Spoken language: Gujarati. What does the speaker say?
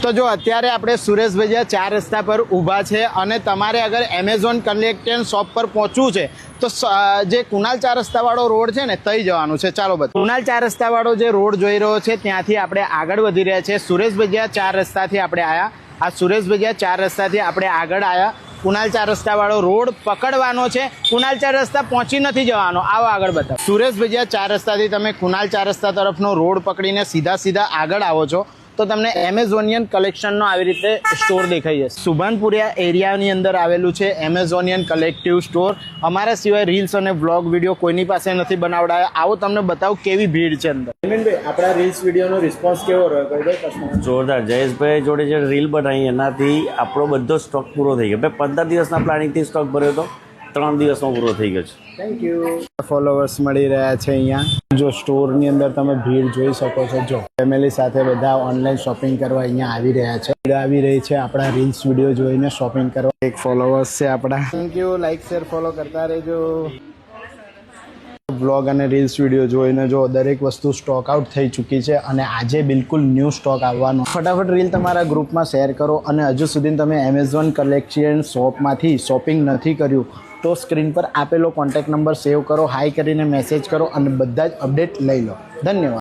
તો જો અત્યારે આપણે સુરેશ ભૈયા 4 રસ્તા પર ઊભા છે અને તમારે અગર એમેઝોન કલેક્શન શોપ પર પહોંચવું છે તો જે કુનાલ 4 રસ્તાવાળો રોડ છે ને તઈ જવાનું છે. ચાલો બસ કુનાલ 4 રસ્તાવાળો જે રોડ જોઈ રહ્યો છે ત્યાંથી આપણે આગળ વધી રહ્યા છે. સુરેશ ભૈયા 4 રસ્તાથી આપણે આવ્યા. આ સુરેશ ભૈયા 4 રસ્તાથી આપણે આગળ આવ્યા. કુનાલ 4 રસ્તાવાળો રોડ પકડવાનો છે. કુનાલ 4 રસ્તા પહોંચી નથી જવાનો. આવો આગળ બતાવો. સુરેશ ભૈયા 4 રસ્તાથી તમે કુનાલ 4 રસ્તા તરફનો રોડ પકડીને સીધા આગળ આવો છો તો તમને એમેઝોનિયન કલેક્શનનો આવી રીતે સ્ટોર દેખાઈ જશે. સુભાનપુરિયા એરિયાની અંદર આવેલું છે એમેઝોનિયન કલેક્ટિવ સ્ટોર. અમારા સિવાય રીલ્સ અને વ્લોગ વિડીયો કોઈની પાસે નથી બનાવડાયા. આવો તમને બતાવું કેવી ભીડ છે અંદર. હેમેનભાઈ, આપણા રીલ્સ વિડીયોનો રિસ્પોન્સ કેવો રહ્યો? કઈ દો કસ્ટમર જોરદાર. જયેશભાઈ જોડે જે રીલ બનાવી એનાથી આપણો બધો સ્ટોક પૂરો થઈ ગયો. ભાઈ 15 દિવસના પ્લાનિંગથી સ્ટોક ભર્યો હતો, 3 દિવસમાં પૂરો થઈ ગયો છે. Thank you. ફોલોવર્સ મળી રહ્યા છે અહીંયા. જો સ્ટોરની અંદર તમે ભીડ જોઈ શકો છો. જો ફેમિલી સાથે બધા ઓનલાઈન શોપિંગ કરવા અહીંયા આવી રહ્યા છે. આવી રહી છે આપણા રીલ્સ વિડીયો જોઈને શોપિંગ કરવા. એક ફોલોવર્સ છે આપણા. Thank you. Like share follow કરતા રહેજો. બ્લોગ અને રીલ્સ વિડીયો જોઈને જો દરેક વસ્તુ સ્ટોક આઉટ થઈ ચૂકી છે અને આજે બિલકુલ ન્યૂ સ્ટોક આવવાનો. ફટાફટ રીલ તમારા ગ્રુપમાં શેર કરો અને હજુ સુધી તમે એમેઝોન કલેક્શન શોપમાંથી શોપિંગ નથી કર્યું તો સ્ક્રીન પર આપેલો કોન્ટેક્ટ નંબર સેવ કરો, હાઈ કરીને મેસેજ કરો અને બધા જ અપડેટ લઈ લો. ધન્યવાદ.